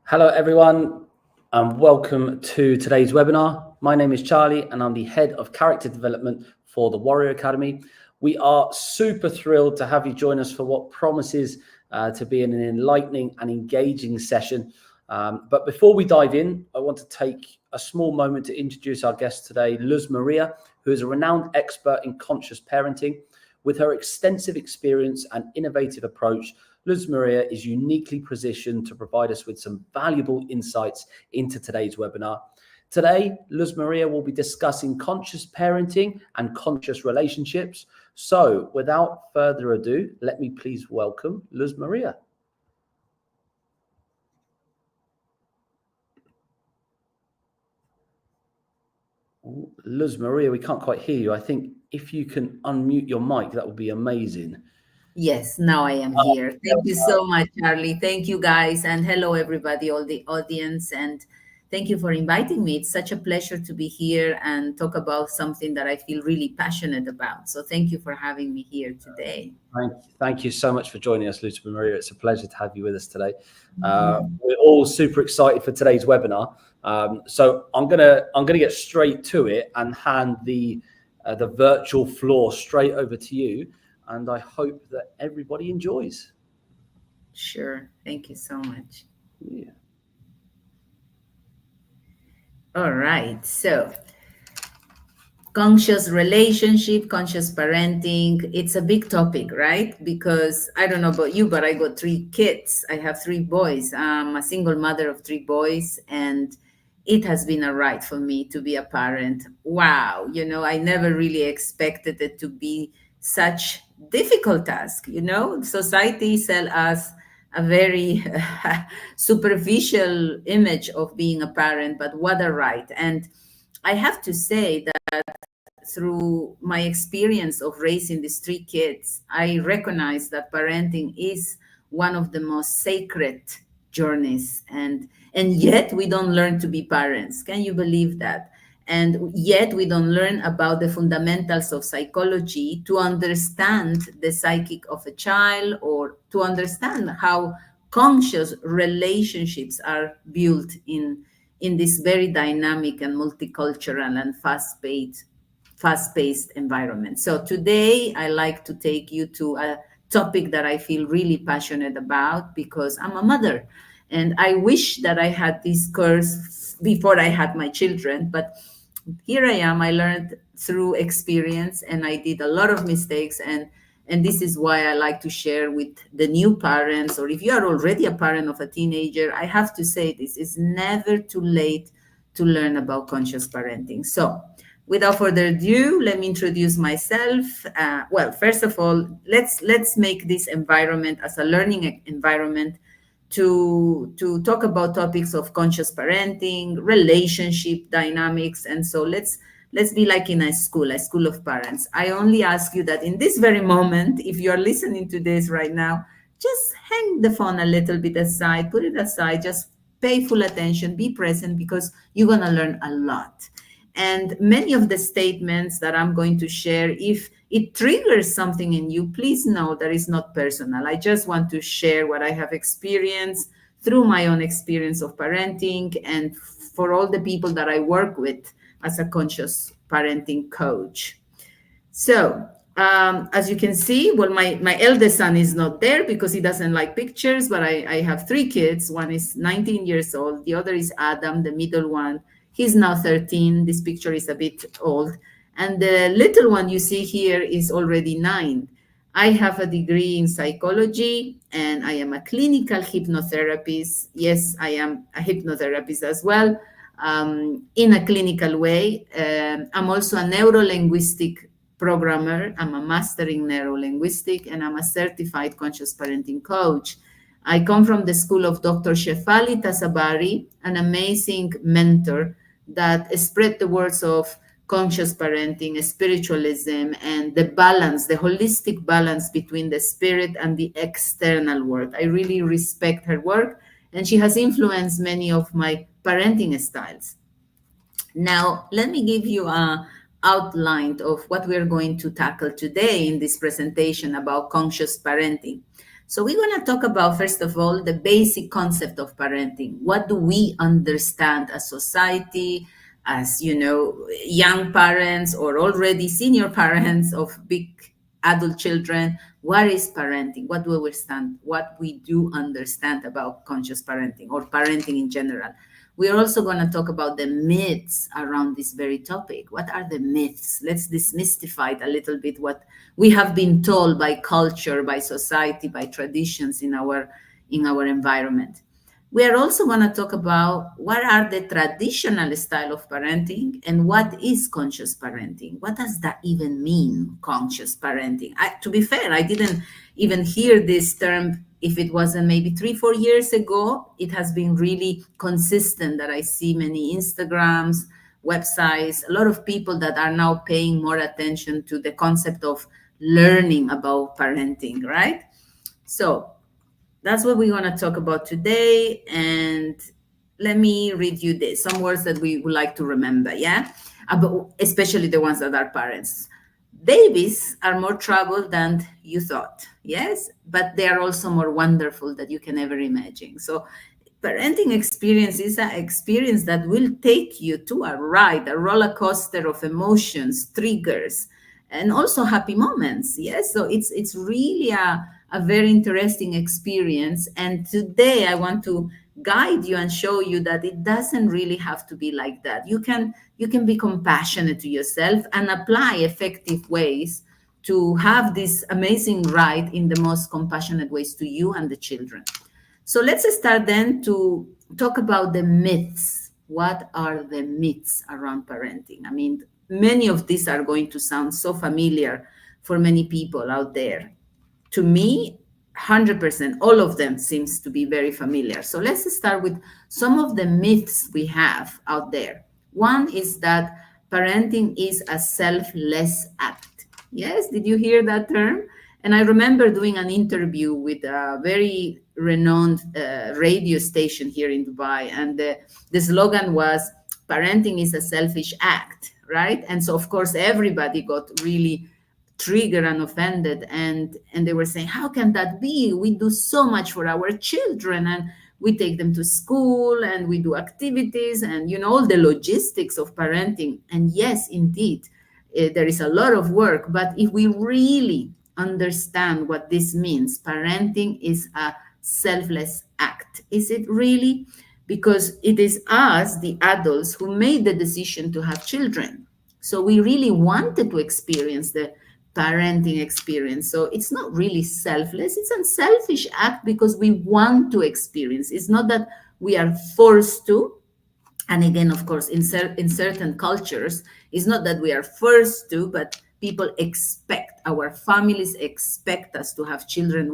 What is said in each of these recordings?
Hello, everyone, and welcome to today's webinar. My name is Charlie, and I'm the Head of Character Development for the Warrior Academy. We are super thrilled to have you join us for what promises to be an enlightening and engaging session. But before we dive in, I want to take a small moment to introduce our guest today, Luz Maria, who is a renowned expert in conscious parenting. With her extensive experience and innovative approach, Luz Maria is uniquely positioned to provide us with some valuable insights into today's webinar. Today, Luz Maria will be discussing conscious parenting and conscious relationships. So without further ado, let me please welcome Luz Maria. Luz Maria, we can't quite hear you. I think if you can unmute your mic, that would be amazing. Yes, now I am here. Thank you so much, Charlie. Thank you, guys. And hello, everybody, all the audience. And thank you for inviting me. It's such a pleasure to be here and talk about something that I feel really passionate about. So thank you for having me here today. Thank you so much for joining us, Luz Maria. It's a pleasure to have you with us today. We're all super excited for today's webinar. So I'm gonna get straight to it and hand the virtual floor straight over to you. And I hope that everybody enjoys. Sure. Thank you so much. Yeah. All right. So conscious relationship, conscious parenting, it's a big topic, right? Because I don't know about you, but I got 3 kids. I have 3 boys. I'm a single mother of 3 boys, and it has been a ride for me to be a parent. Wow. I never really expected it to be such difficult task. Society sell us a very superficial image of being a parent, but what a ride. And I have to say that through my experience of raising these 3 kids, I recognize that parenting is one of the most sacred journeys, and yet we don't learn to be parents. Can you believe that? And yet we don't learn about the fundamentals of psychology to understand the psychic of a child, or to understand how conscious relationships are built in this very dynamic and multicultural and fast-paced environment. So today I like to take you to a topic that I feel really passionate about, because I'm a mother and I wish that I had this course before I had my children, but here I am. I learned through experience, and I did a lot of mistakes, and this is why I like to share with the new parents, or if you are already a parent of a teenager, I have to say this is never too late to learn about conscious parenting. So without further ado, let me introduce myself. Well, first of all, let's make this environment as a learning environment to talk about topics of conscious parenting, relationship dynamics. And so let's be like in a school of parents. I only ask you that in this very moment, if you are listening to this right now, just hang the phone a little bit aside, put it aside, just pay full attention, be present, because you're going to learn a lot. And many of the statements that I'm going to share, if it triggers something in you, please know that it's not personal. I just want to share what I have experienced through my own experience of parenting, and for all the people that I work with as a conscious parenting coach. So as you can see, well, my eldest son is not there because he doesn't like pictures, but I have 3 kids. One is 19 years old. The other is Adam, the middle one. He's now 13. This picture is a bit old. And the little one you see here is already 9. I have a degree in psychology, and I am a clinical hypnotherapist. Yes, I am a hypnotherapist as well, in a clinical way. I'm also a neuro-linguistic programmer. I'm a master in neuro-linguistic, and I'm a certified conscious parenting coach. I come from the school of Dr. Shefali Tasabari, an amazing mentor that spread the words of conscious parenting, spiritualism, and the balance, the holistic balance between the spirit and the external world. I really respect her work, and she has influenced many of my parenting styles. Now, let me give you an outline of what we're going to tackle today in this presentation about conscious parenting. So we're going to talk about, first of all, the basic concept of parenting. What do we understand as society, as, young parents or already senior parents of big adult children? What is parenting? What do we understand? What we do understand about conscious parenting or parenting in general? We are also going to talk about the myths around this very topic. What are the myths? Let's demystify it a little bit, what we have been told by culture, by society, by traditions in our environment. We are also going to talk about what are the traditional style of parenting and what is conscious parenting. What does that even mean, conscious parenting? To be fair, I didn't even hear this term. If it wasn't maybe 3-4 years ago, it has been really consistent that I see many Instagrams, websites, a lot of people that are now paying more attention to the concept of learning about parenting, right? So that's what we're going to talk about today. And let me read you this, some words that we would like to remember, yeah? Especially the ones that are parents. Babies are more troubled than you thought, yes? But they are also more wonderful than you can ever imagine. So parenting experience is an experience that will take you to a ride, a roller coaster of emotions, triggers, and also happy moments. Yes, so it's really a very interesting experience. And today I want to guide you and show you that it doesn't really have to be like that. You can be compassionate to yourself and apply effective ways to have this amazing ride in the most compassionate ways to you and the children. So let's start then to talk about the myths. What are the myths around parenting? I mean, many of these are going to sound so familiar for many people out there. To me, 100%, all of them seems to be very familiar. So let's start with some of the myths we have out there. One is that parenting is a selfless act. Yes, did you hear that term? And I remember doing an interview with a very renowned radio station here in Dubai, and the slogan was, parenting is a selfish act, right? And so, of course, everybody got really triggered and offended, and they were saying, how can that be? We do so much for our children, and we take them to school, and we do activities, and all the logistics of parenting. And yes, indeed, there is a lot of work, but if we really understand what this means, parenting is a selfless act. Is it really? Because it is us, the adults, who made the decision to have children. So we really wanted to experience the parenting experience. So it's not really selfless, it's a selfish act because we want to experience. It's not that we are forced to. And again, of course, in certain cultures, it's not that we are forced to, but people expect, our families expect us to have children.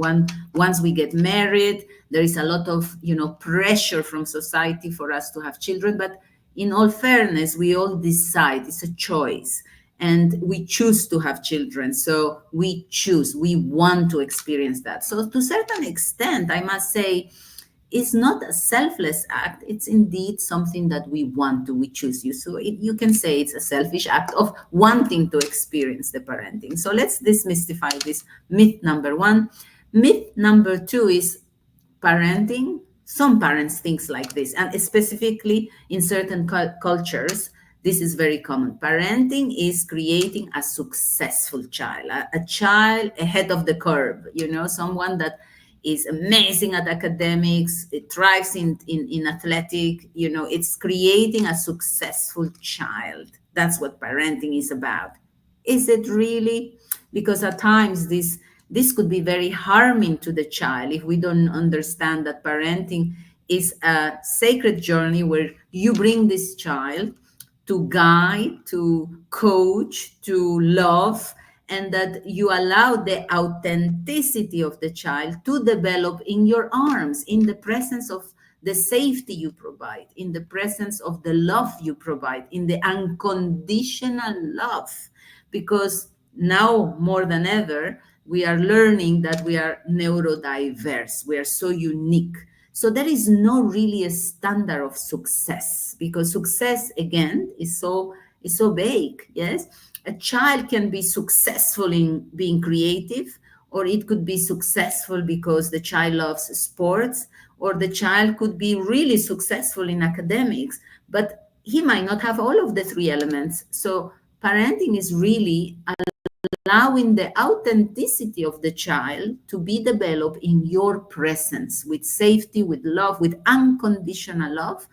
Once we get married, there is a lot of pressure from society for us to have children. But in all fairness, we all decide, it's a choice, and we choose to have children. So we want to experience that. So to a certain extent, I must say, it's not a selfless act. It's indeed something that we want to, we choose you. So you can say it's a selfish act of wanting to experience the parenting. So let's demystify this myth number one. Myth number two is parenting. Some parents think like this, and specifically in certain cultures, this is very common. Parenting is creating a successful child, a child ahead of the curve, someone that is amazing at academics, it thrives in athletic, it's creating a successful child. That's what parenting is about. Is it really? Because at times this could be very harming to the child if we don't understand that parenting is a sacred journey where you bring this child to guide, to coach, to love, and that you allow the authenticity of the child to develop in your arms, in the presence of the safety you provide, in the presence of the love you provide, in the unconditional love. Because now more than ever, we are learning that we are neurodiverse, we are so unique. So there is no really a standard of success, because success again is so vague. Yes, a child can be successful in being creative, or it could be successful because the child loves sports, or the child could be really successful in academics, but he might not have all of the three elements. So parenting is really allowing the authenticity of the child to be developed in your presence, with safety, with love, with unconditional love,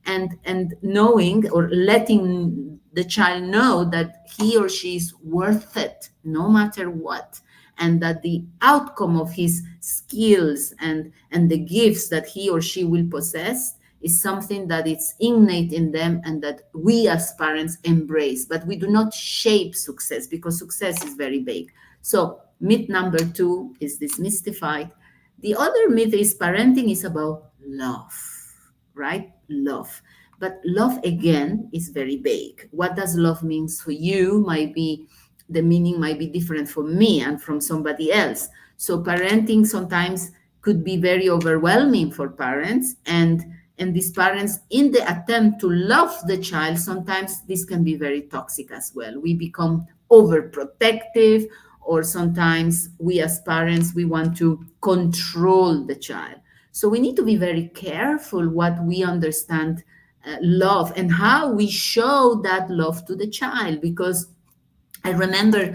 and knowing or letting the child know that he or she is worth it no matter what, and that the outcome of his skills and the gifts that he or she will possess is something that is innate in them and that we as parents embrace, but we do not shape success, because success is very vague. So myth number 2 is demystified. The other myth is parenting is about love, right? Love. But love, again, is very vague. What does love means for you might be, the meaning might be different for me and from somebody else. So parenting sometimes could be very overwhelming for parents, and these parents, in the attempt to love the child, sometimes this can be very toxic as well. We become overprotective, or sometimes we as parents, we want to control the child. So we need to be very careful what we understand love, and how we show that love to the child, because I remember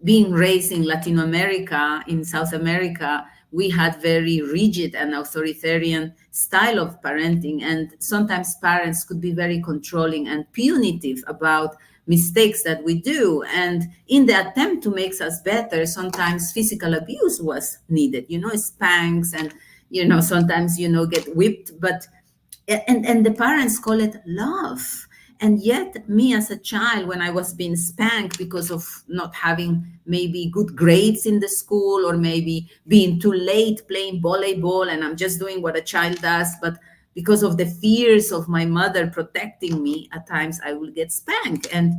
being raised in Latin America, in South America. We had very rigid and authoritarian style of parenting, and sometimes parents could be very controlling and punitive about mistakes that we do. And in the attempt to make us better, sometimes physical abuse was needed, spanks, and sometimes get whipped, but and the parents call it love. And yet, me as a child, when I was being spanked because of not having maybe good grades in the school, or maybe being too late playing volleyball, and I'm just doing what a child does, but because of the fears of my mother protecting me, at times I will get spanked. And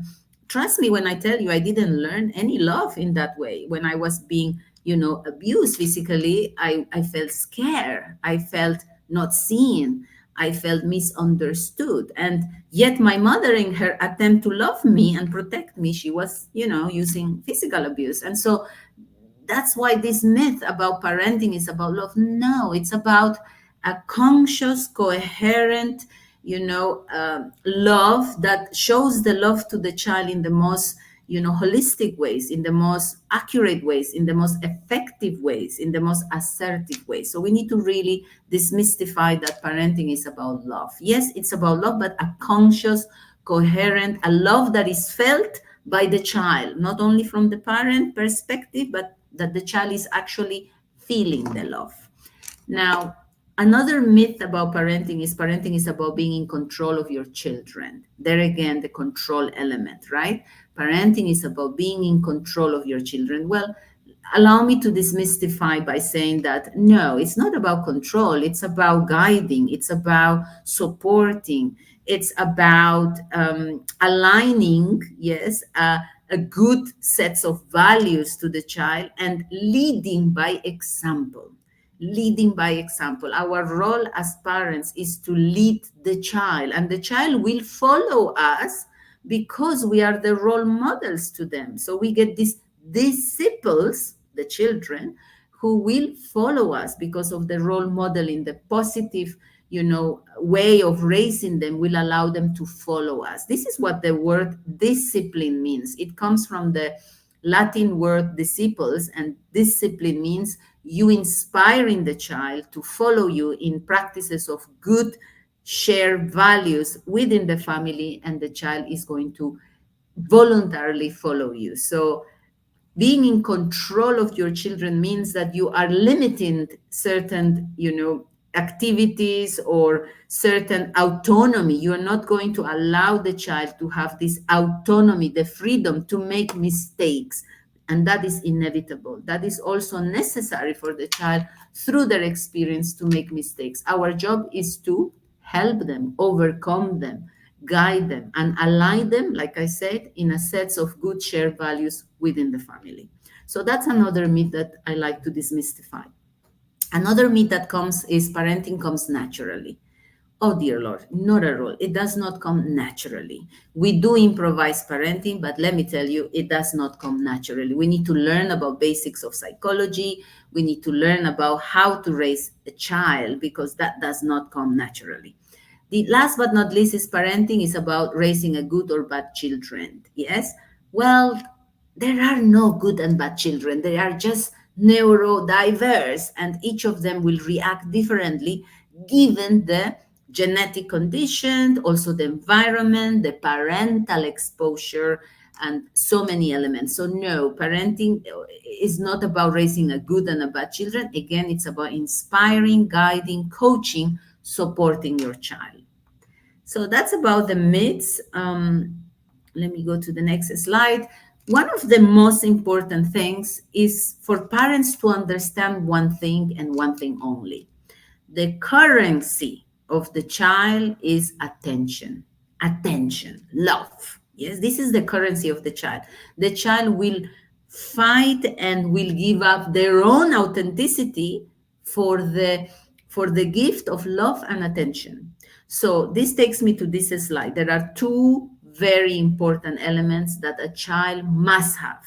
trust me when I tell you, I didn't learn any love in that way. When I was being, abused physically, I felt scared. I felt not seen. I felt misunderstood. And yet my mother, in her attempt to love me and protect me, she was, using physical abuse. And so that's why this myth about parenting is about love. No, it's about a conscious, coherent, love that shows the love to the child in the most, holistic ways, in the most accurate ways, in the most effective ways, in the most assertive ways. So we need to really demystify that parenting is about love. Yes, it's about love, but a conscious, coherent, a love that is felt by the child, not only from the parent perspective, but that the child is actually feeling the love. Now, another myth about parenting is about being in control of your children. There again, the control element, right? Parenting is about being in control of your children. Well, allow me to demystify by saying that no, it's not about control. It's about guiding. It's about supporting. It's about aligning, yes, a good sets of values to the child, and leading by example. Leading by example. Our role as parents is to lead the child, and the child will follow us because we are the role models to them. So we get these disciples, the children, who will follow us because of the role modeling, the positive, way of raising them will allow them to follow us. This is what the word discipline means. It comes from the Latin word disciples, and discipline means you inspiring the child to follow you in practices of good shared values within the family, and the child is going to voluntarily follow you. So being in control of your children means that you are limiting certain, activities or certain autonomy. You are not going to allow the child to have this autonomy, the freedom to make mistakes. And that is inevitable. That is also necessary for the child through their experience to make mistakes. Our job is to help them, overcome them, guide them, and align them, like I said, in a set of good shared values within the family. So that's another myth that I like to demystify. Another myth that comes is parenting comes naturally. Oh dear Lord, not at all. It does not come naturally. We do improvise parenting, but let me tell you, it does not come naturally. We need to learn about basics of psychology. We need to learn about how to raise a child because that does not come naturally. The last but not least is parenting is about raising a good or bad children. Yes? Well, there are no good and bad children. They are just neurodiverse, and each of them will react differently given the genetic condition, also the environment, the parental exposure, and so many elements. So, no, parenting is not about raising a good and a bad children. Again, it's about inspiring, guiding, coaching, supporting your child. So that's about the myths. Let me go to the next slide. One of the most important things is for parents to understand one thing and one thing only. The currency of the child is attention, attention, love. Yes, this is the currency of the child. The child will fight and will give up their own authenticity for the for the gift of love and attention. So this takes me to this slide. There are two very important elements that a child must have: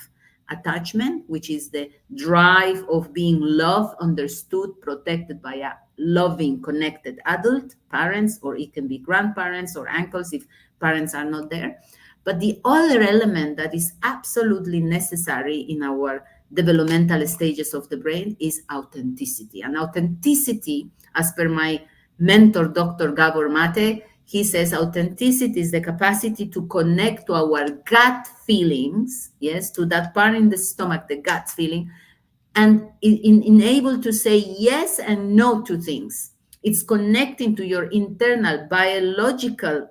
attachment, which is the drive of being loved, understood, protected by a loving, connected adult, parents, or it can be grandparents or uncles if parents are not there. But the other element that is absolutely necessary in our developmental stages of the brain is authenticity. And authenticity, as per my mentor, Dr. Gabor Mate, he says authenticity is the capacity to connect to our gut feelings, yes, to that part in the stomach, the gut feeling, and in able to say yes and no to things. It's connecting to your internal biological,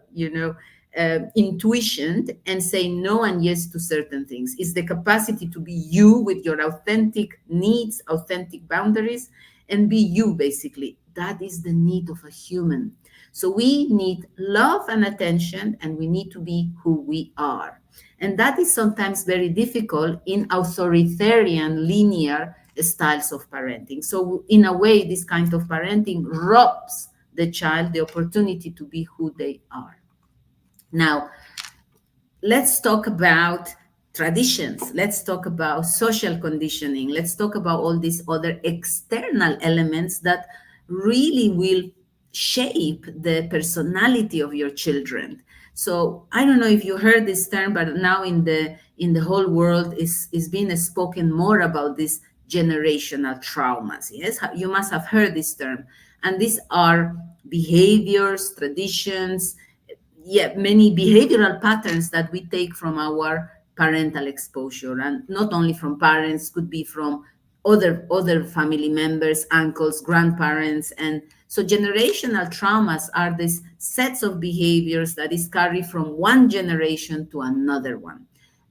intuition, and say no and yes to certain things. It's the capacity to be you with your authentic needs, authentic boundaries, and be you, basically. That is the need of a human. So we need love and attention, and we need to be who we are. And that is sometimes very difficult in authoritarian, linear styles of parenting. So, in a way, this kind of parenting robs the child the opportunity to be who they are. Now, let's talk about traditions. Let's talk about social conditioning. Let's talk about all these other external elements that really will shape the personality of your children. So I don't know if you heard this term, but now in the whole world is being spoken more about these generational traumas. Yes, you must have heard this term. And these are behaviors, traditions, many behavioral patterns that we take from our parental exposure, and not only from parents, could be from other family members, uncles, grandparents. And so generational traumas are these sets of behaviors that is carried from one generation to another one.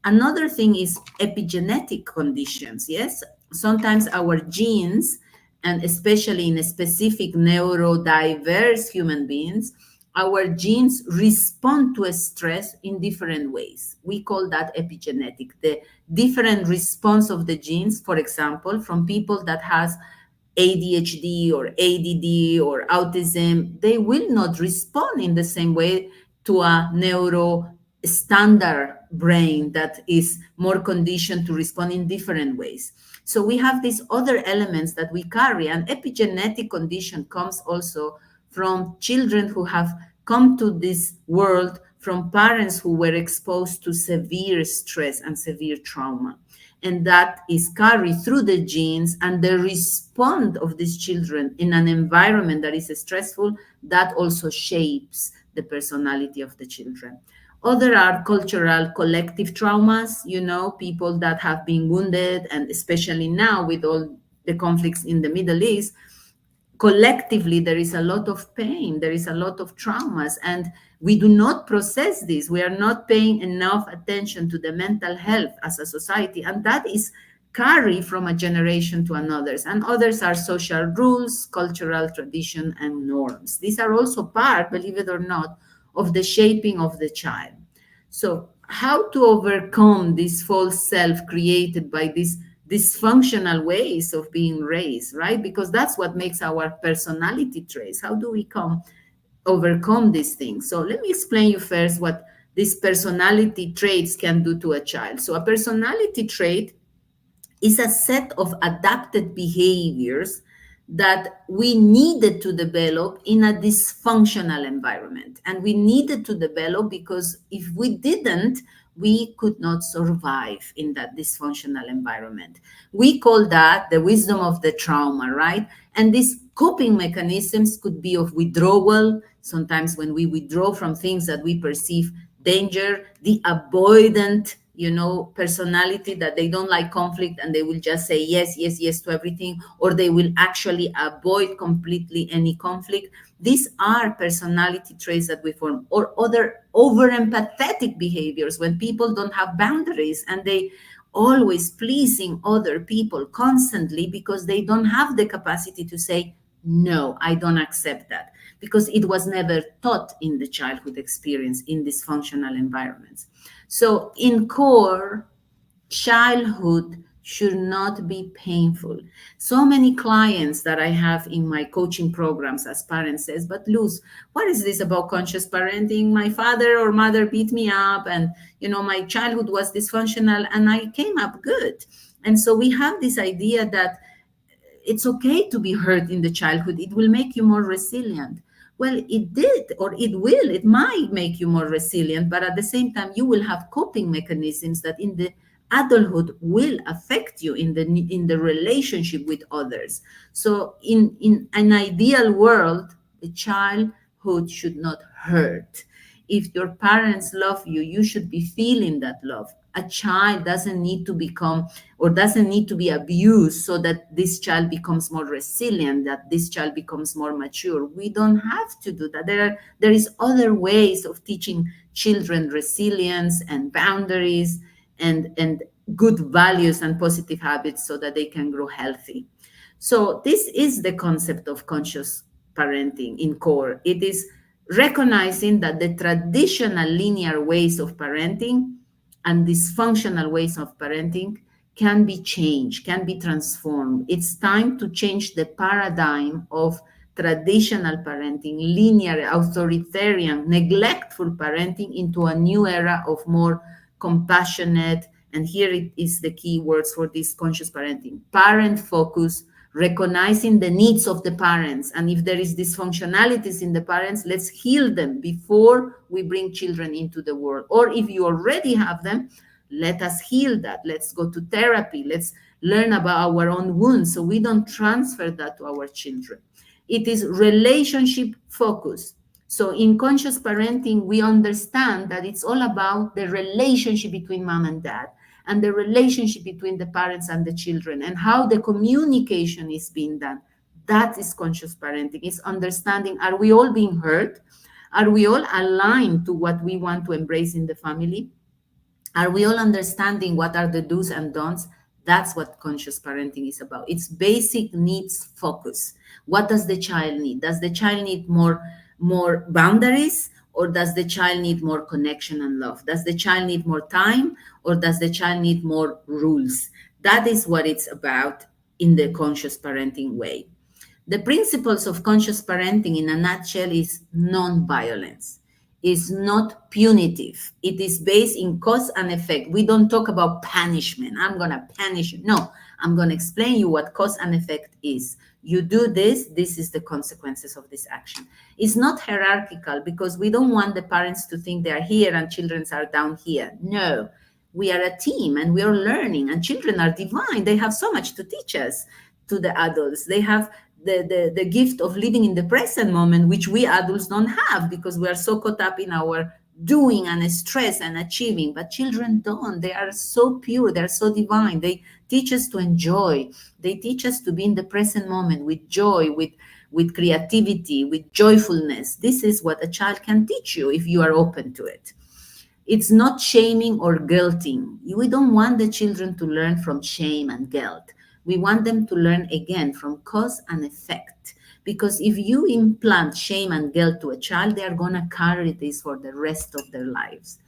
Another thing is epigenetic conditions. Yes, sometimes our genes, and especially in specific neurodiverse human beings, our genes respond to stress in different ways. We call that epigenetic. The different response of the genes, for example, from people that has ADHD or ADD or autism, they will not respond in the same way to a neuro standard brain that is more conditioned to respond in different ways. So we have these other elements that we carry, and epigenetic condition comes also from children who have come to this world from parents who were exposed to severe stress and severe trauma. And that is carried through the genes, and the response of these children in an environment that is stressful, that also shapes the personality of the children. Other are cultural collective traumas, people that have been wounded, and especially now with all the conflicts in the Middle East, collectively there is a lot of pain, there is a lot of traumas, and we do not process this. We are not paying enough attention to the mental health as a society, and that is carried from a generation to another. And others are social rules, cultural tradition, and norms. These are also part, believe it or not, of the shaping of the child. So how to overcome this false self created by these dysfunctional ways of being raised, right? Because that's what makes our personality traits. How do we come overcome these things. So let me explain you first what these personality traits can do to a child. So a personality trait is a set of adapted behaviors that we needed to develop in a dysfunctional environment. And we needed to develop because if we didn't, we could not survive in that dysfunctional environment. We call that the wisdom of the trauma, right? And these coping mechanisms could be of withdrawal, sometimes when we withdraw from things that we perceive danger, the avoidant, personality that they don't like conflict and they will just say yes, yes, yes to everything, or they will actually avoid completely any conflict. These are personality traits that we form, or other over empathetic behaviors when people don't have boundaries and they always pleasing other people constantly because they don't have the capacity to say no, I don't accept that, because it was never taught in the childhood experience in dysfunctional environments. So, in core, childhood should not be painful. So many clients that I have in my coaching programs as parents says, but Luz, what is this about conscious parenting? My father or mother beat me up and my childhood was dysfunctional and I came up good. And so we have this idea that it's okay to be hurt in the childhood. It will make you more resilient. Well, it did, or it might make you more resilient, but at the same time, you will have coping mechanisms that in the adulthood will affect you in the relationship with others. So in an ideal world, the childhood should not hurt. If your parents love you, you should be feeling that love. A child doesn't need to become or doesn't need to be abused so that this child becomes more resilient, that this child becomes more mature. We don't have to do that. There is other ways of teaching children resilience and boundaries and good values and positive habits so that they can grow healthy. So this is the concept of conscious parenting in core. It is recognizing that the traditional linear ways of parenting and dysfunctional ways of parenting can be changed, can be transformed. It's time to change the paradigm of traditional parenting, linear, authoritarian, neglectful parenting into a new era of more compassionate, and here it is the key words for this conscious parenting, parent focus, recognizing the needs of the parents. And if there is dysfunctionalities in the parents, let's heal them before we bring children into the world. Or if you already have them, let us heal that. Let's go to therapy. Let's learn about our own wounds so we don't transfer that to our children. It is relationship focused. So in conscious parenting, we understand that it's all about the relationship between mom and dad and the relationship between the parents and the children and how the communication is being done. That is conscious parenting. It's understanding, are we all being heard? Are we all aligned to what we want to embrace in the family? Are we all understanding what are the do's and don'ts? That's what conscious parenting is about. It's basic needs focus. What does the child need? Does the child need more boundaries, or does the child need more connection and love? Does the child need more time, or does the child need more rules? That is what it's about in the conscious parenting way. The principles of conscious parenting in a nutshell is non-violence. Is not punitive. It is based in cause and effect. We don't talk about punishment. I'm going to punish you. No, I'm going to explain you what cause and effect is. You do this, this is the consequences of this action. It's not hierarchical because we don't want the parents to think they are here and children are down here. No, we are a team and we are learning, and children are divine. They have so much to teach us, to the adults. They have the gift of living in the present moment, which we adults don't have because we are so caught up in our doing and stress and achieving. But children don't. They are so pure. They're so divine. They teach us to enjoy. They teach us to be in the present moment with joy, with creativity, with joyfulness. This is what a child can teach you if you are open to it. It's not shaming or guilting. We don't want the children to learn from shame and guilt. We want them to learn again from cause and effect. Because if you implant shame and guilt to a child, they are going to carry this for the rest of their lives.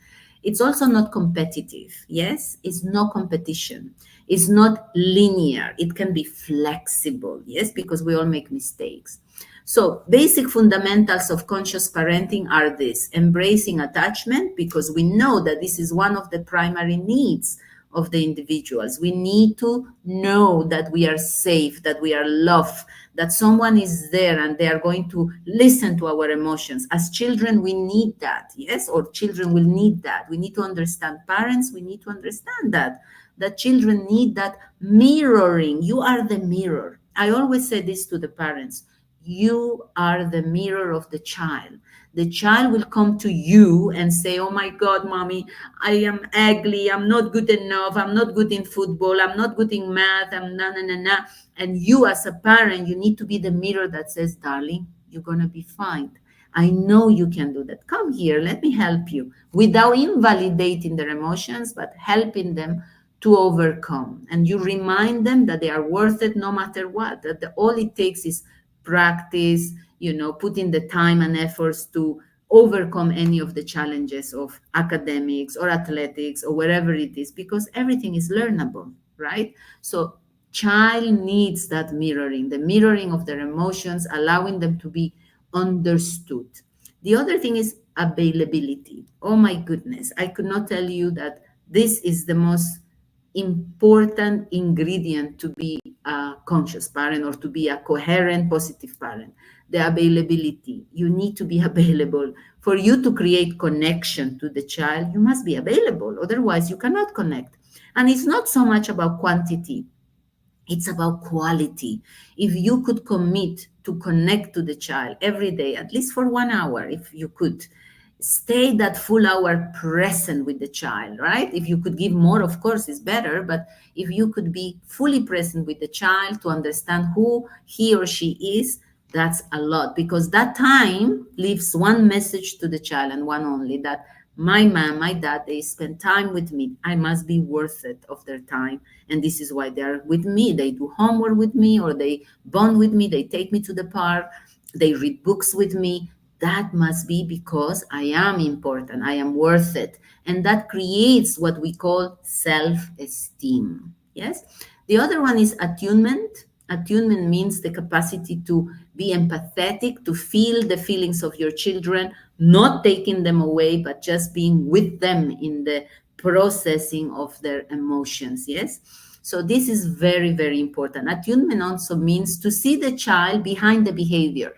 It's also not competitive. Yes, it's no competition. It's not linear. It can be flexible. Yes, because we all make mistakes. So basic fundamentals of conscious parenting are this: embracing attachment, because we know that this is one of the primary needs of the individuals. We need to know that we are safe, that we are loved, that someone is there and they are going to listen to our emotions. As children, we need that, yes, or children will need that. We need to understand, parents, we need to understand that children need that mirroring. You are the mirror. I always say this to the parents: you are the mirror of the child. The child will come to you and say, "Oh my God, mommy, I am ugly. I'm not good enough. I'm not good in football. I'm not good in math. I'm na na na na." And you, as a parent, you need to be the mirror that says, "Darling, you're going to be fine. I know you can do that. Come here. Let me help you," without invalidating their emotions, but helping them to overcome. And you remind them that they are worth it no matter what, that all it takes is practice, putting the time and efforts to overcome any of the challenges of academics or athletics or wherever it is, because everything is learnable, right? So child needs that mirroring, the mirroring of their emotions, allowing them to be understood. The other thing is availability. Oh my goodness, I could not tell you that this is the most important ingredient to be a conscious parent or to be a coherent, positive parent. The availability. You need to be available. For you to create connection to the child, you must be available. Otherwise, you cannot connect. And it's not so much about quantity, it's about quality. If you could commit to connect to the child every day, at least for 1 hour, if you could stay that full hour present with the child, right? If you could give more, of course, is better. But if you could be fully present with the child to understand who he or she is, that's a lot, because that time leaves one message to the child, and one only: that my mom, my dad, they spend time with me. I must be worth it of their time. And this is why they're with me. They do homework with me, or they bond with me. They take me to the park. They read books with me. That must be because I am important. I am worth it. And that creates what we call self-esteem. Yes. The other one is attunement. Attunement means the capacity to be empathetic, to feel the feelings of your children, not taking them away, but just being with them in the processing of their emotions. Yes. So this is very, very important. Attunement also means to see the child behind the behavior.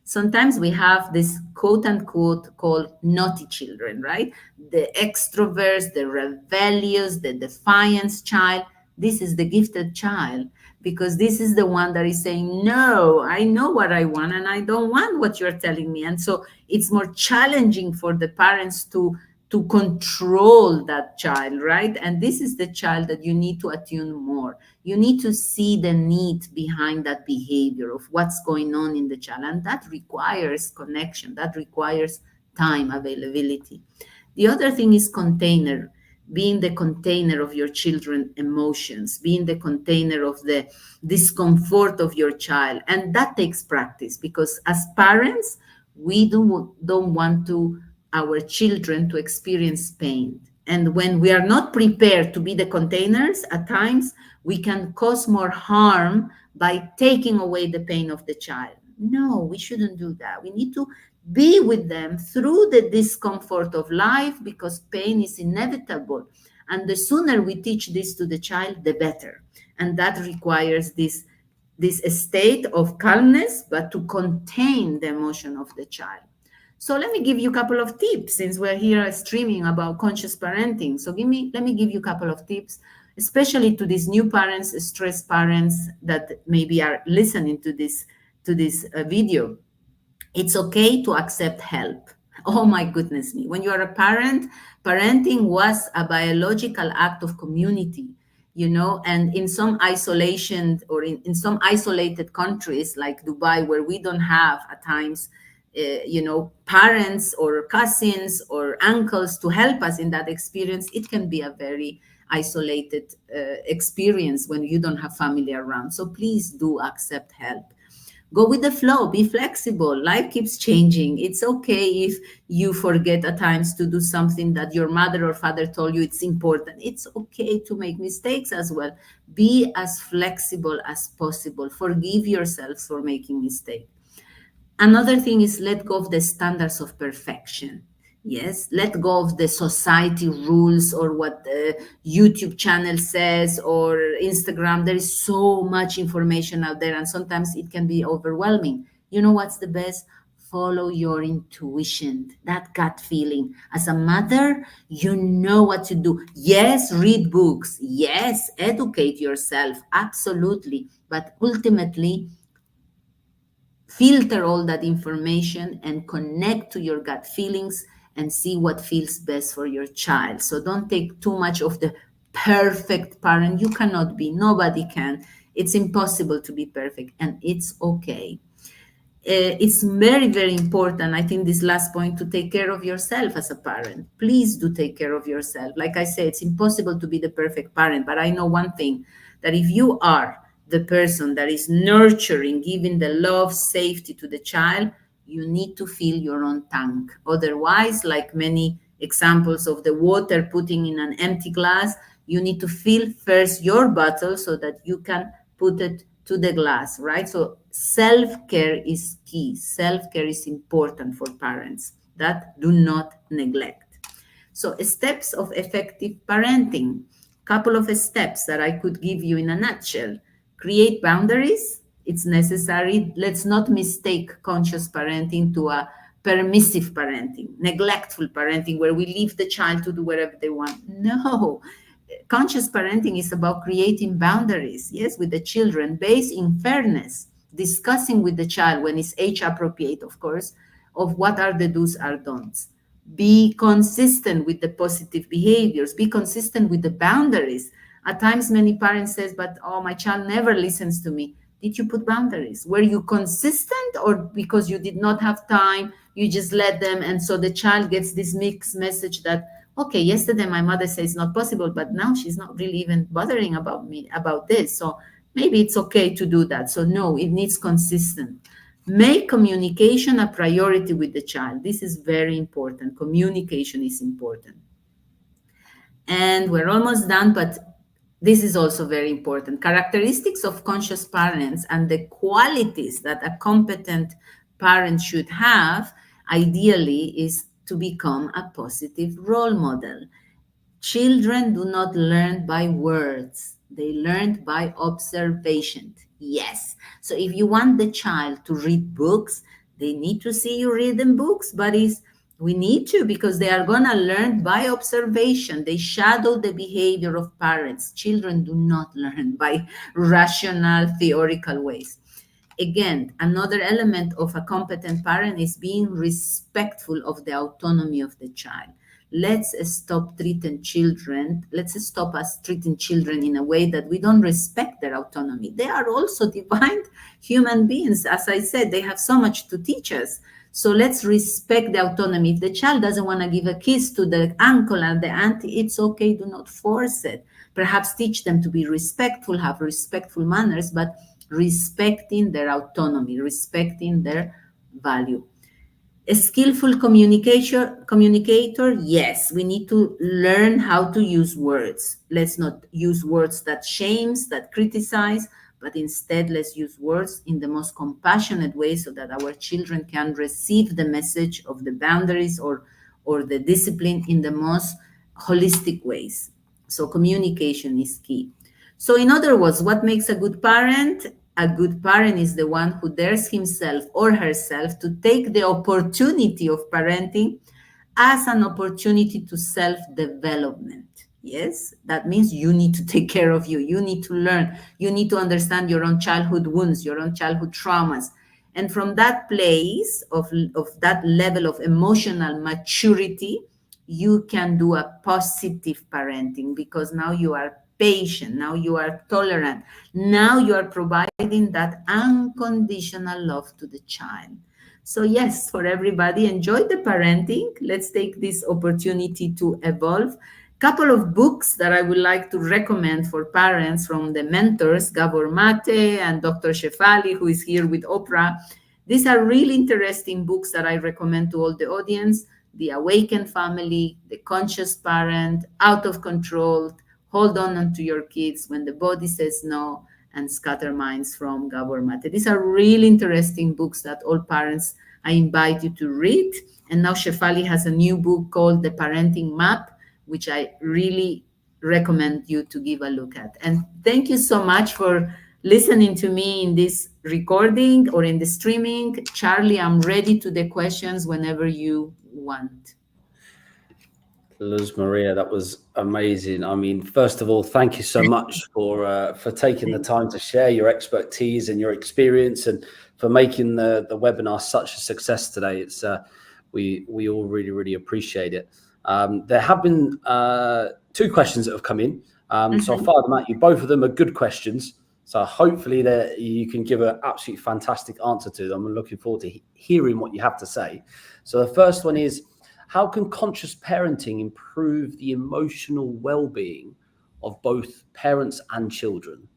Sometimes we have this quote unquote called naughty children, right? The extroverts, the rebellious, the defiance child. This is the gifted child, because this is the one that is saying, "No, I know what I want and I don't want what you're telling me." And so it's more challenging for the parents to control that child, right? And this is the child that you need to attune more. You need to see the need behind that behavior of what's going on in the child. And that requires connection, that requires time availability. The other thing is container, being the container of your children's emotions, being the container of the discomfort of your child. And that takes practice, because as parents, we don't want to our children to experience pain. And when we are not prepared to be the containers, at times we can cause more harm by taking away the pain of the child. No, we shouldn't do that. We need to be with them through the discomfort of life, because pain is inevitable. And the sooner we teach this to the child, the better. And that requires this state of calmness, but to contain the emotion of the child. So let me give you a couple of tips, since we're here streaming about conscious parenting. So let me give you a couple of tips, especially to these new parents, stressed parents that maybe are listening to this video. It's okay to accept help. Oh my goodness me. When you are a parent, parenting was a biological act of community, and in some isolation, or in some isolated countries like Dubai, where we don't have at times parents or cousins or uncles to help us in that experience, it can be a very isolated experience when you don't have family around. So please do accept help. Go with the flow, be flexible. Life keeps changing. It's okay if you forget at times to do something that your mother or father told you it's important. It's okay to make mistakes as well. Be as flexible as possible. Forgive yourselves for making mistakes. Another thing is let go of the standards of perfection. Yes, let go of the society rules or what the YouTube channel says or Instagram. There is so much information out there, and sometimes it can be overwhelming. You know what's the best? Follow your intuition, that gut feeling. As a mother, you know what to do. Yes, read books. Yes, educate yourself. Absolutely. But ultimately, filter all that information and connect to your gut feelings and see what feels best for your child. So don't take too much of the perfect parent. You cannot be, nobody can. It's impossible to be perfect, and it's okay. It's very, very important, I think, this last point, to take care of yourself as a parent. Please do take care of yourself. Like I said, it's impossible to be the perfect parent, but I know one thing, that if you are the person that is nurturing, giving the love, safety to the child, you need to fill your own tank. Otherwise, like many examples of the water putting in an empty glass, you need to fill first your bottle so that you can put it to the glass, right? So self-care is key. Self-care is important for parents, that do not neglect. So steps of effective parenting. Couple of steps that I could give you in a nutshell. Create boundaries. It's necessary. Let's not mistake conscious parenting to a permissive parenting, neglectful parenting, where we leave the child to do whatever they want. No, conscious parenting is about creating boundaries, yes, with the children, based in fairness, discussing with the child, when it's age appropriate, of course, of what are the do's are don'ts. Be consistent with the positive behaviors, be consistent with the boundaries. At times many parents says, but oh, my child never listens to me. Did you put boundaries? Were you consistent, or because you did not have time, you just let them, and so the child gets this mixed message that, okay, yesterday my mother says it's not possible, but now she's not really even bothering about me about this. So maybe it's okay to do that. So no, it needs consistent. Make communication a priority with the child. This is very important. Communication is important. And we're almost done, but this is also very important. Characteristics of conscious parents and the qualities that a competent parent should have, ideally, is to become a positive role model. Children do not learn by words, they learn by observation. Yes. So if you want the child to read books, they need to see you reading books, but we need to, because they are going to learn by observation. They shadow the behavior of parents. Children do not learn by rational, theoretical ways. Again, another element of a competent parent is being respectful of the autonomy of the child. Let's stop us treating children in a way that we don't respect their autonomy. They are also divine human beings. As I said, they have so much to teach us. So let's respect the autonomy. If the child doesn't want to give a kiss to the uncle and the auntie, it's okay. Do not force it. Perhaps teach them to be respectful, have respectful manners, but respecting their autonomy, respecting their value. A skillful communicator, yes, we need to learn how to use words. Let's not use words that shames, that criticize, but instead let's use words in the most compassionate way so that our children can receive the message of the boundaries or the discipline in the most holistic ways. So communication is key. So in other words, what makes a good parent? A good parent is the one who dares himself or herself to take the opportunity of parenting as an opportunity to self-development. Yes, that means you need to take care of you. You need to learn. You need to understand your own childhood wounds, your own childhood traumas. And from that place of that level of emotional maturity, you can do a positive parenting, because now you are patient, now you are tolerant, now you are providing that unconditional love to the child. So yes, for everybody, enjoy the parenting. Let's take this opportunity to evolve. Couple of books that I would like to recommend for parents from the mentors, Gabor Mate and Dr. Shefali, who is here with Oprah. These are really interesting books that I recommend to all the audience. The Awakened Family, The Conscious Parent, Out of Control, Hold On to Your Kids, When the Body Says No, and Scatter Minds from Gabor Mate. These are really interesting books that all parents, I invite you to read. And now Shefali has a new book called The Parenting Map, which I really recommend you to give a look at. And thank you so much for listening to me in this recording or in the streaming. Charlie, I'm ready to the questions whenever you want. Luz Maria, that was amazing. I mean, first of all, thank you so much for taking the time to share your expertise and your experience, and for making the webinar such a success today. It's we all really appreciate it. There have been two questions that have come in, so I'll fire them at you. Both of them are good questions, so hopefully that you can give an absolutely fantastic answer to them. I'm looking forward to hearing what you have to say. So the first one is, how can conscious parenting improve the emotional well-being of both parents and children?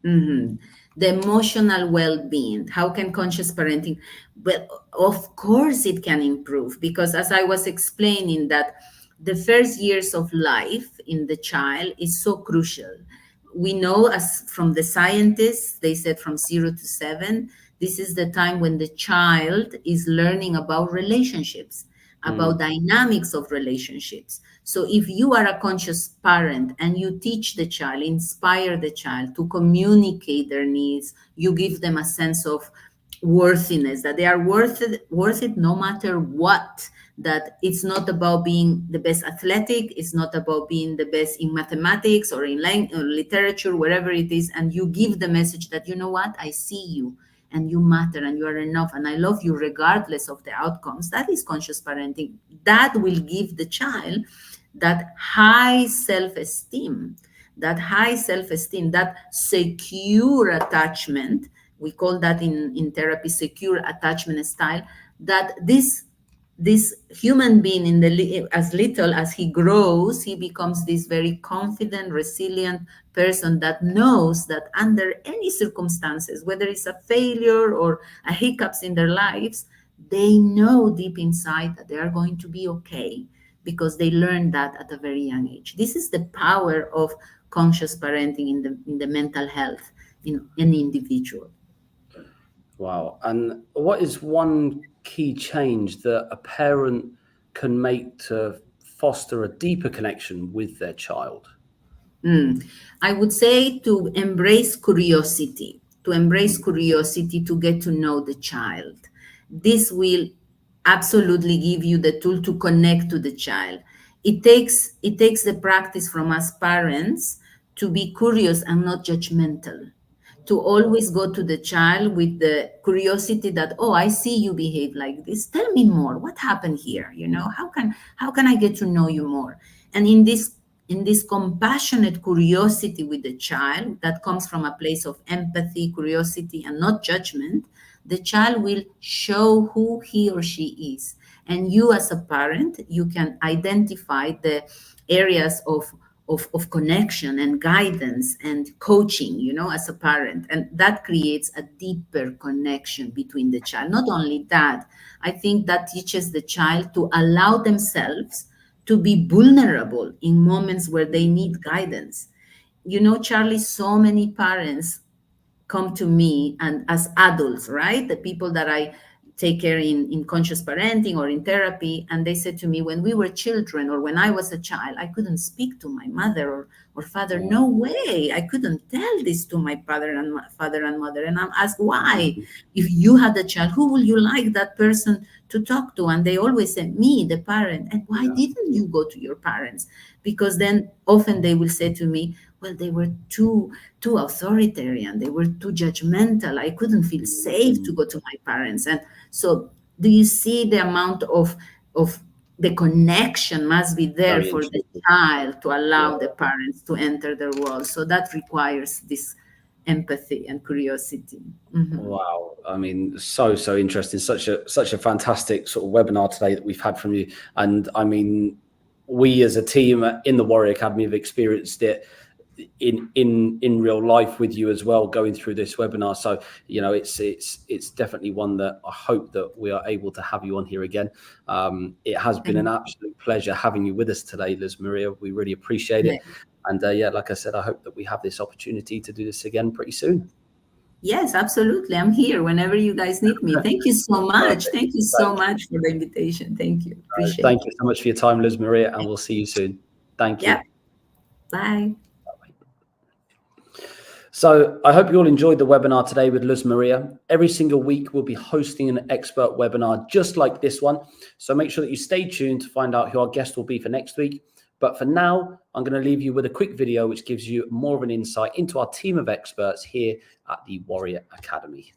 The emotional well-being, how can conscious parenting? Well, of course it can improve, because as I was explaining, that the first years of life in the child is so crucial. We know, as from the scientists, they said from 0 to 7, this is the time when the child is learning about relationships, about dynamics of relationships. So if you are a conscious parent and you teach the child, inspire the child to communicate their needs, you give them a sense of worthiness, that they are worth it no matter what, that it's not about being the best athletic, it's not about being the best in mathematics or in language or literature, wherever it is, and you give the message that, you know what, I see you and you matter and you are enough and I love you regardless of the outcomes. That is conscious parenting. That will give the child that high self-esteem, that secure attachment. We call that in therapy secure attachment style, that this human being, as little as he grows, he becomes this very confident, resilient person that knows that under any circumstances, whether it's a failure or a hiccups in their lives, they know deep inside that they are going to be okay, because they learned that at a very young age. This is the power of conscious parenting in the mental health in any individual. Wow. And what is one key change that a parent can make to foster a deeper connection with their child? I would say to embrace curiosity, to get to know the child. This will absolutely give you the tool to connect to the child. It takes the practice from us parents to be curious and not judgmental, to always go to the child with the curiosity that, oh, I see you behave like this, tell me more, what happened here, how can I get to know you more. And in this compassionate curiosity with the child that comes from a place of empathy, curiosity, and not judgment, the child will show who he or she is. And you, as a parent, you can identify the areas of connection and guidance and coaching, as a parent. And that creates a deeper connection between the child. Not only that, I think that teaches the child to allow themselves to be vulnerable in moments where they need guidance. Charlie, so many parents come to me, and as adults, right, the people that I take care in conscious parenting or in therapy, and they said to me, when we were children or when I was a child, I couldn't speak to my mother or father. No way, I couldn't tell this to my father and mother. And I'm asked, why? If you had a child, who will you like that person to talk to? And they always said, me, the parent. And why didn't you go to your parents? Because then often they will say to me, well, they were too authoritarian, they were too judgmental, I couldn't feel safe to go to my parents. And so, do you see the amount of the connection must be there for the child to allow the parents to enter their world? So that requires this empathy and curiosity. Wow. I mean, so interesting. Such a fantastic sort of webinar today that we've had from you. And I mean, we as a team in the Warrior Academy have experienced it in real life with you as well, going through this webinar. So it's definitely one that I hope that we are able to have you on here again. It has been an absolute pleasure having you with us today, Luz Maria. We really appreciate it. And yeah, like I said, I hope that we have this opportunity to do this again pretty soon. Yes, absolutely. I'm here whenever you guys need me. Thank you so much. Perfect. Thank you so much for the invitation. Thank you. Appreciate Thank it. you so much for your time, Luz Maria, and we'll see you soon. Thank you. Yeah. Bye. So I hope you all enjoyed the webinar today with Luz Maria. Every single week, we'll be hosting an expert webinar just like this one. So make sure that you stay tuned to find out who our guest will be for next week. But for now, I'm going to leave you with a quick video which gives you more of an insight into our team of experts here at the Warrior Academy.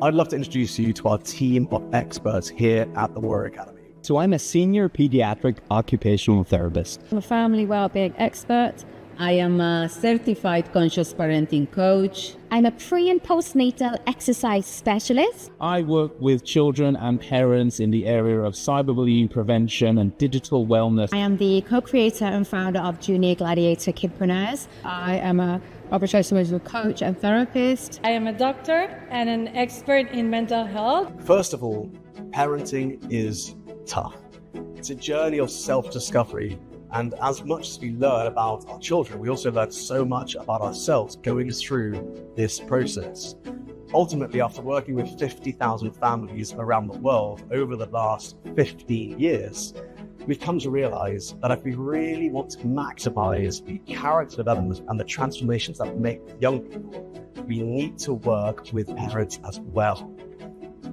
I'd love to introduce you to our team of experts here at the Warrior Academy. So I'm a senior pediatric occupational therapist. I'm a family well-being expert. I am a certified conscious parenting coach. I'm a pre- and postnatal exercise specialist. I work with children and parents in the area of cyberbullying prevention and digital wellness. I am the co-creator and founder of Junior Gladiator Kidpreneurs. I am a operational coach and therapist. I am a doctor and an expert in mental health. First of all, parenting is tough. It's a journey of self-discovery. And as much as we learn about our children, we also learn so much about ourselves going through this process. Ultimately, after working with 50,000 families around the world over the last 15 years, we've come to realize that if we really want to maximize the character development and the transformations that make young people, we need to work with parents as well.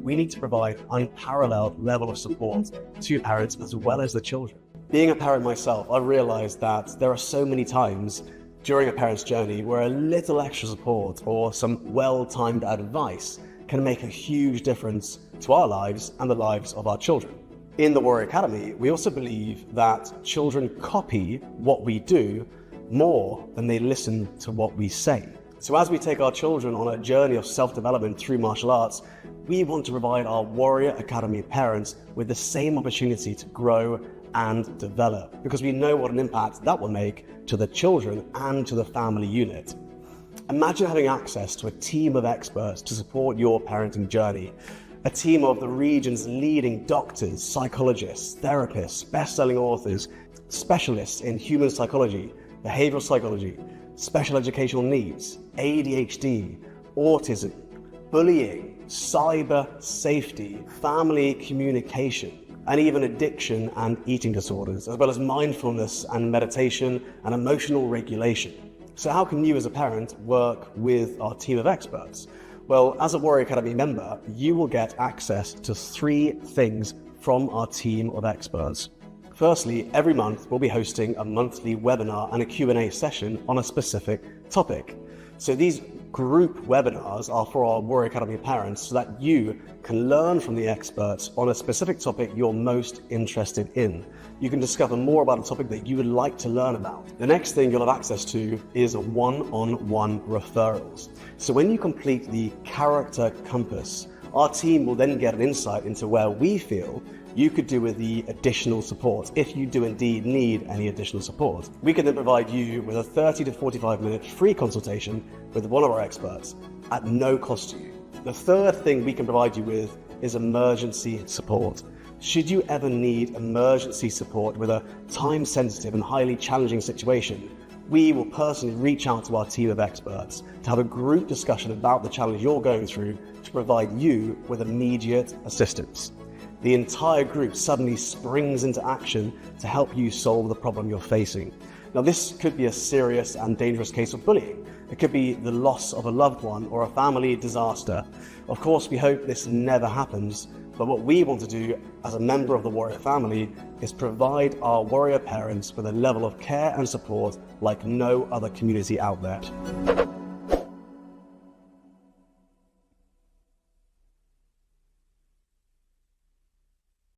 We need to provide unparalleled level of support to parents as well as the children. Being a parent myself, I've realized that there are so many times during a parent's journey where a little extra support or some well-timed advice can make a huge difference to our lives and the lives of our children. In the Warrior Academy, we also believe that children copy what we do more than they listen to what we say. So as we take our children on a journey of self-development through martial arts, we want to provide our Warrior Academy parents with the same opportunity to grow and develop, because we know what an impact that will make to the children and to the family unit. Imagine having access to a team of experts to support your parenting journey. A team of the region's leading doctors, psychologists, therapists, best-selling authors, specialists in human psychology, behavioral psychology, special educational needs, ADHD, autism, bullying, cyber safety, family communication, and even addiction and eating disorders, as well as mindfulness and meditation and emotional regulation. So how can you as a parent work with our team of experts? Well, as a Warrior Academy member, you will get access to 3 things from our team of experts. Firstly, every month we'll be hosting a monthly webinar and a Q&A session on a specific topic. So these group webinars are for our Warrior Academy parents so that you can learn from the experts on a specific topic you're most interested in. You can discover more about a topic that you would like to learn about. The next thing you'll have access to is one-on-one referrals. So when you complete the character compass, our team will then get an insight into where we feel you could do with the additional support, if you do indeed need any additional support. We can then provide you with a 30 to 45 minute free consultation with one of our experts at no cost to you. The third thing we can provide you with is emergency support. Should you ever need emergency support with a time-sensitive and highly challenging situation, we will personally reach out to our team of experts to have a group discussion about the challenge you're going through to provide you with immediate assistance. The entire group suddenly springs into action to help you solve the problem you're facing. Now, this could be a serious and dangerous case of bullying. It could be the loss of a loved one or a family disaster. Of course, we hope this never happens, but what we want to do as a member of the Warrior family is provide our Warrior parents with a level of care and support like no other community out there.